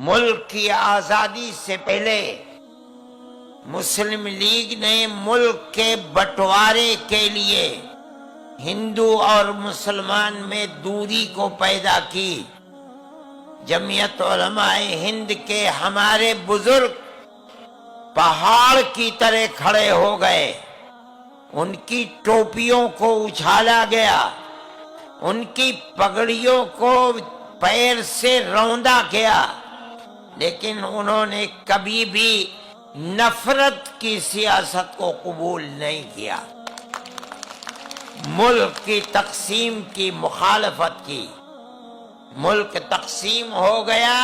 ملک کی آزادی سے پہلے مسلم لیگ نے ملک کے بٹوارے کے لیے ہندو اور مسلمان میں دوری کو پیدا کی۔ جمعیت علماء ہند کے ہمارے بزرگ پہاڑ کی طرح کھڑے ہو گئے، ان کی ٹوپیوں کو اچھالا گیا، ان کی پگڑیوں کو پیر سے روندا گیا، لیکن انہوں نے کبھی بھی نفرت کی سیاست کو قبول نہیں کیا، ملک کی تقسیم کی مخالفت کی۔ ملک تقسیم ہو گیا،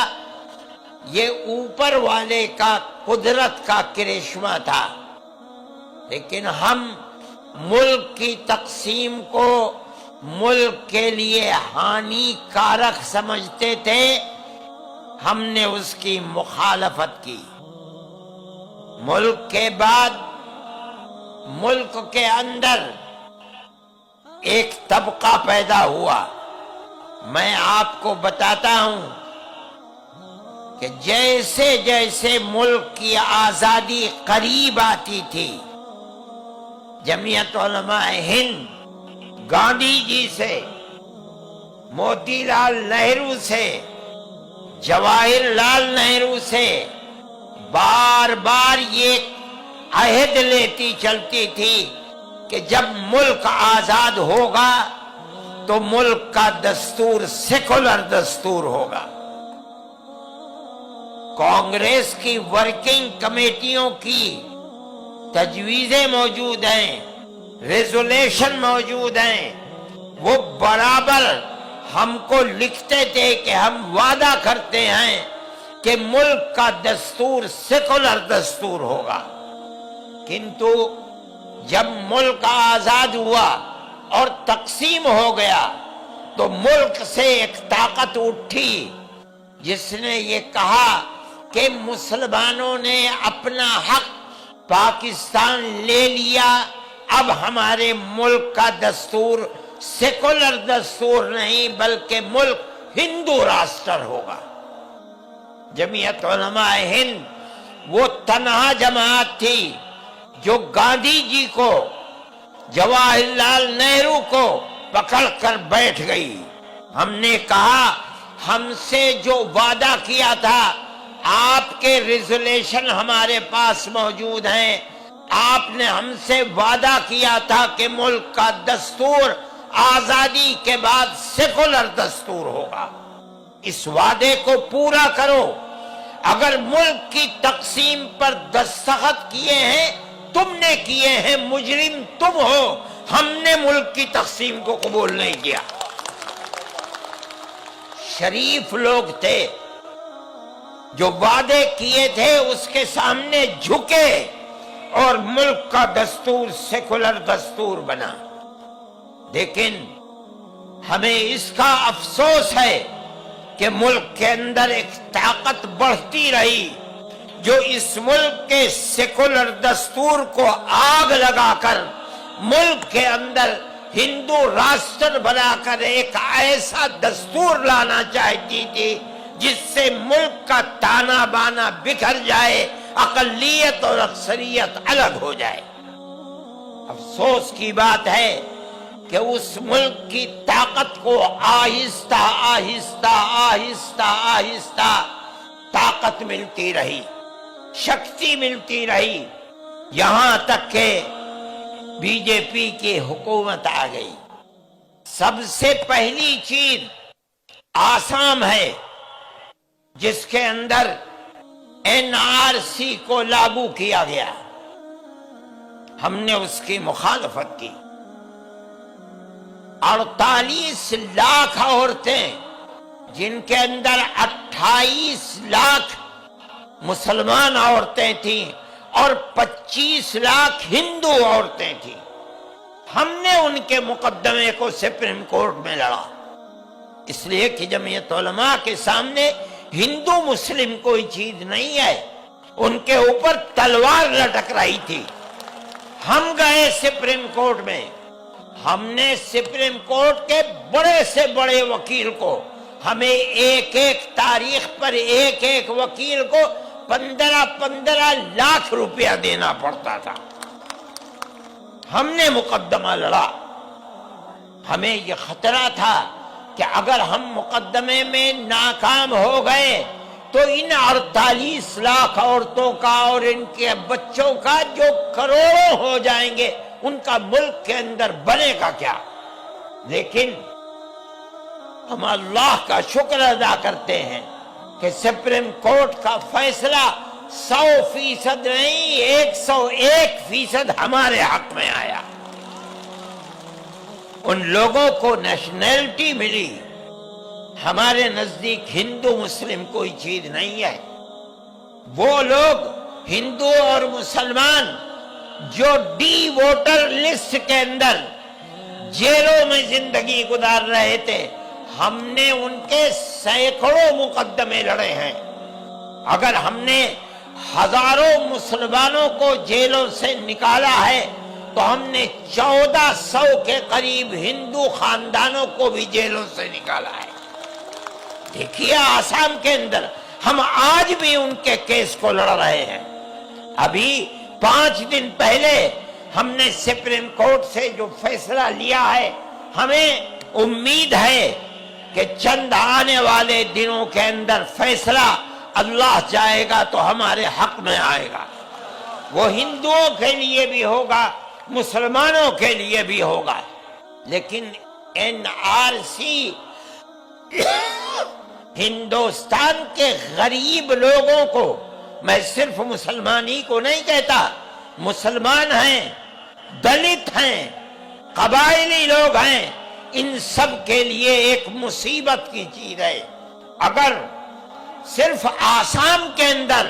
یہ اوپر والے کا قدرت کا کرشمہ تھا، لیکن ہم ملک کی تقسیم کو ملک کے لیے ہانی کارک سمجھتے تھے، ہم نے اس کی مخالفت کی۔ ملک کے بعد ملک کے اندر ایک طبقہ پیدا ہوا۔ میں آپ کو بتاتا ہوں کہ جیسے جیسے ملک کی آزادی قریب آتی تھی، جمعیت علماء ہند گاندھی جی سے، موتی لال نہرو سے، جواہر لال نہرو سے بار بار یہ عہد لیتی چلتی تھی کہ جب ملک آزاد ہوگا تو ملک کا دستور سیکولر دستور ہوگا۔ کانگریس کی ورکنگ کمیٹیوں کی تجویزیں موجود ہیں، ریزولیشن موجود ہیں، وہ برابر ہم کو لکھتے تھے کہ ہم وعدہ کرتے ہیں کہ ملک کا دستور سیکولر دستور ہوگا، کنتو جب ملک آزاد ہوا اور تقسیم ہو گیا تو ملک سے ایک طاقت اٹھی جس نے یہ کہا کہ مسلمانوں نے اپنا حق پاکستان لے لیا، اب ہمارے ملک کا دستور سیکولر دستور نہیں بلکہ ملک ہندو راشٹر ہوگا۔ جمعیت علماء ہند وہ تنہا جماعت تھی جو گاندھی جی کو، جواہر لال نہرو کو پکڑ کر بیٹھ گئی۔ ہم نے کہا ہم سے جو وعدہ کیا تھا، آپ کے ریزولیشن ہمارے پاس موجود ہیں، آپ نے ہم سے وعدہ کیا تھا کہ ملک کا دستور آزادی کے بعد سیکولر دستور ہوگا، اس وعدے کو پورا کرو۔ اگر ملک کی تقسیم پر دستخط کیے ہیں تم نے کیے ہیں، مجرم تم ہو، ہم نے ملک کی تقسیم کو قبول نہیں کیا۔ شریف لوگ تھے جو وعدے کیے تھے اس کے سامنے جھکے اور ملک کا دستور سیکولر دستور بنا۔ لیکن ہمیں اس کا افسوس ہے کہ ملک کے اندر ایک طاقت بڑھتی رہی جو اس ملک کے سیکولر دستور کو آگ لگا کر ملک کے اندر ہندو راشٹر بنا کر ایک ایسا دستور لانا چاہتی تھی جس سے ملک کا تانا بانا بکھر جائے، اقلیت اور اکثریت الگ ہو جائے۔ افسوس کی بات ہے کہ اس ملک کی طاقت کو آہستہ آہستہ آہستہ آہستہ طاقت ملتی رہی، شکتی ملتی رہی، یہاں تک کہ بی جے پی کی حکومت آ گئی۔ سب سے پہلی چیز آسام ہے جس کے اندر این آر سی کو لاگو کیا گیا، ہم نے اس کی مخالفت کی۔ 48 لاکھ عورتیں جن کے اندر 28 لاکھ مسلمان عورتیں تھیں اور 25 لاکھ ہندو عورتیں تھیں، ہم نے ان کے مقدمے کو سپریم کورٹ میں لڑا، اس لیے کہ جمعیت علماء کے سامنے ہندو مسلم کوئی چیز نہیں ہے، ان کے اوپر تلوار لٹک رہی تھی۔ ہم گئے سپریم کورٹ میں، ہم نے سپریم کورٹ کے بڑے سے بڑے وکیل کو ہمیں ایک ایک تاریخ پر ایک ایک وکیل کو 15 لاکھ روپیہ دینا پڑتا تھا. ہم نے مقدمہ لڑا. ہمیں یہ خطرہ تھا کہ اگر ہم مقدمے میں ناکام ہو گئے تو ان 48 لاکھ عورتوں کا اور ان کے بچوں کا جو کروڑوں ہو جائیں گے ان کا ملک کے اندر بنے گا کیا. لیکن ہم اللہ کا شکر ادا کرتے ہیں کہ سپریم کورٹ کا فیصلہ 100% نہیں 101% ہمارے حق میں آیا. ان لوگوں کو نیشنلٹی ملی. ہمارے نزدیک ہندو مسلم کوئی چیز نہیں ہے. وہ لوگ ہندو اور مسلمان جو ڈی ووٹر لسٹ کے اندر جیلوں میں زندگی گزار رہے تھے، ہم نے ان کے سینکڑوں مقدمے لڑے ہیں. اگر ہم نے ہزاروں مسلمانوں کو جیلوں سے نکالا ہے تو ہم نے 1400 کے قریب ہندو خاندانوں کو بھی جیلوں سے نکالا ہے. دیکھیے آسام کے اندر ہم آج بھی ان کے کیس کو لڑ رہے ہیں. ابھی 5 دن پہلے ہم نے سپریم کورٹ سے جو فیصلہ لیا ہے، ہمیں امید ہے کہ چند آنے والے دنوں کے اندر فیصلہ اللہ چاہے گا تو ہمارے حق میں آئے گا. وہ ہندوؤں کے لیے بھی ہوگا، مسلمانوں کے لیے بھی ہوگا. لیکن NRC ہندوستان کے غریب لوگوں کو، میں صرف مسلمان ہی کو نہیں کہتا، مسلمان ہیں، دلت ہیں، قبائلی لوگ ہیں، ان سب کے لیے ایک مصیبت کی چیز ہے. اگر صرف آسام کے اندر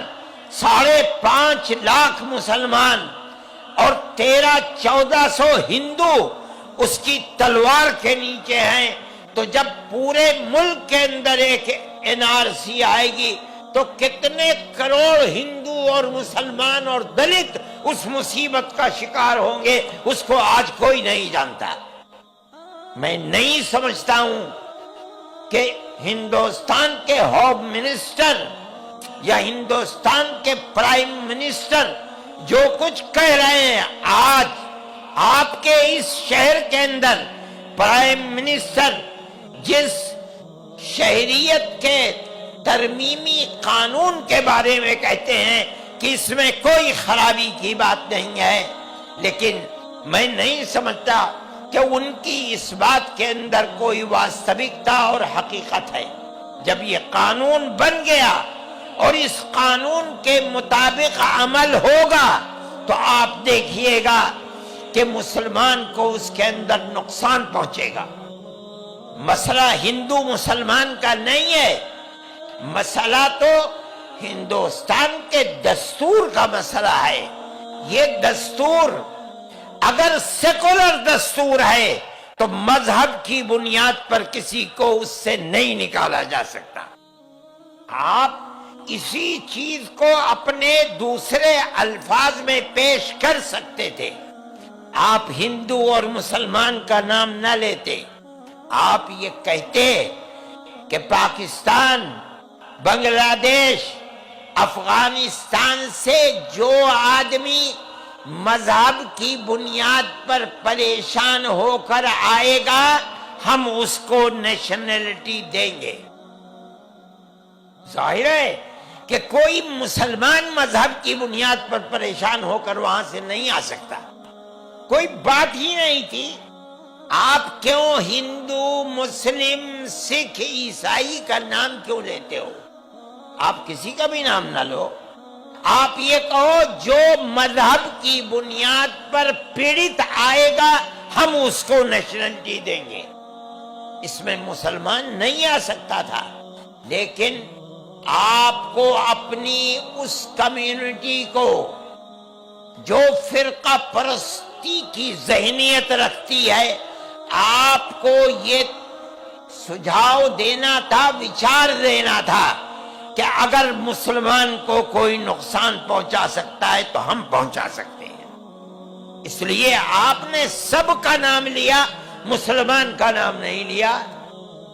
5.5 لاکھ مسلمان اور 1300-1400 ہندو اس کی تلوار کے نیچے ہیں، تو جب پورے ملک کے اندر ایک NRC آئے گی تو کتنے کروڑ ہندو اور مسلمان اور دلت اس مصیبت کا شکار ہوں گے، اس کو آج کوئی نہیں جانتا. میں نہیں سمجھتا ہوں کہ ہندوستان کے ہوم منسٹر یا ہندوستان کے پرائم منسٹر جو کچھ کہہ رہے ہیں، آج آپ کے اس شہر کے اندر پرائم منسٹر جس شہریت کے ترمیمی قانون کے بارے میں کہتے ہیں کہ اس میں کوئی خرابی کی بات نہیں ہے، لیکن میں نہیں سمجھتا کہ ان کی اس بات کے اندر کوئی واستوکتا اور حقیقت ہے. جب یہ قانون بن گیا اور اس قانون کے مطابق عمل ہوگا تو آپ دیکھیے گا کہ مسلمان کو اس کے اندر نقصان پہنچے گا. مسئلہ ہندو مسلمان کا نہیں ہے، مسئلہ تو ہندوستان کے دستور کا مسئلہ ہے. یہ دستور اگر سیکولر دستور ہے تو مذہب کی بنیاد پر کسی کو اس سے نہیں نکالا جا سکتا. آپ اسی چیز کو اپنے دوسرے الفاظ میں پیش کر سکتے تھے. آپ ہندو اور مسلمان کا نام نہ لیتے، آپ یہ کہتے کہ پاکستان، بنگلہ دیش، افغانستان سے جو آدمی مذہب کی بنیاد پر پریشان ہو کر آئے گا ہم اس کو نیشنلٹی دیں گے. ظاہر ہے کہ کوئی مسلمان مذہب کی بنیاد پر پریشان ہو کر وہاں سے نہیں آ سکتا. کوئی بات ہی نہیں تھی. آپ کیوں ہندو، مسلم، سکھ، عیسائی کا نام کیوں لیتے ہو؟ آپ کسی کا بھی نام نہ لو. آپ یہ کہو جو مذہب کی بنیاد پر پیڑت آئے گا ہم اس کو نیشنلٹی دیں گے. اس میں مسلمان نہیں آ سکتا تھا، لیکن آپ کو اپنی اس کمیونٹی کو جو فرقہ پرستی کی ذہنیت رکھتی ہے، آپ کو یہ سجھاؤ دینا تھا، وچار دینا تھا کہ اگر مسلمان کو کوئی نقصان پہنچا سکتا ہے تو ہم پہنچا سکتے ہیں. اس لیے آپ نے سب کا نام لیا، مسلمان کا نام نہیں لیا.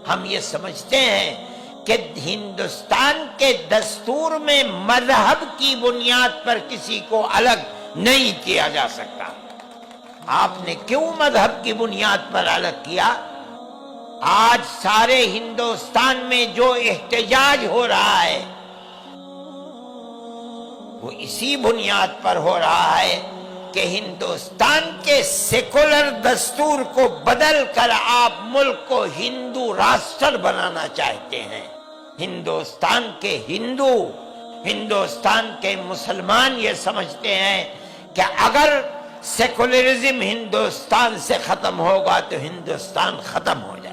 ہم یہ سمجھتے ہیں کہ ہندوستان کے دستور میں مذہب کی بنیاد پر کسی کو الگ نہیں کیا جا سکتا۔ آپ نے کیوں مذہب کی بنیاد پر الگ کیا؟ آج سارے ہندوستان میں جو احتجاج ہو رہا ہے وہ اسی بنیاد پر ہو رہا ہے کہ ہندوستان کے سیکولر دستور کو بدل کر آپ ملک کو ہندو راشٹر بنانا چاہتے ہیں۔ ہندوستان کے ہندو، ہندوستان کے مسلمان یہ سمجھتے ہیں کہ اگر سیکولرزم ہندوستان سے ختم ہوگا تو ہندوستان ختم ہو جائے۔